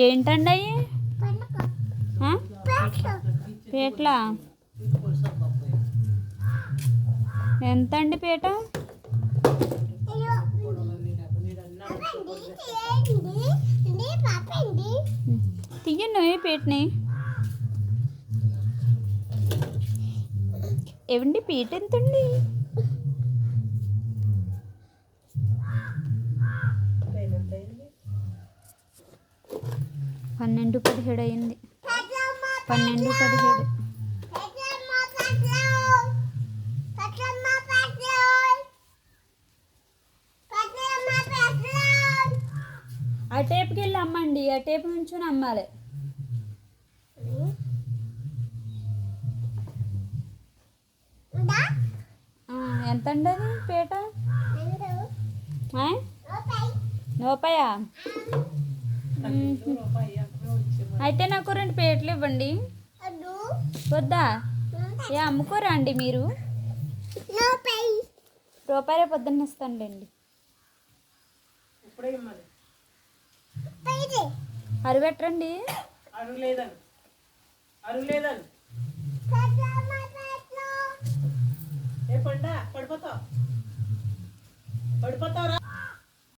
ఏంటండి అవి పీటలా? ఎంత అండి పీట? తీయను పీటని. ఏవండి పీట ఎంతండి? 12:17 అయింది. 12:17. ఆ టేపుకి వెళ్ళి అమ్మండి. ఆ టేపు నుంచొని అమ్మాలి. ఎంత అండి అది పీట? రూపాయా? అయితే నాకు 2 పీటలు ఇవ్వండి. వద్దా? ఏ అమ్ముకోరా అండి మీరు? రూపాయలే పొద్దున్న ఇస్తానులేండి. అరబెట్టండి.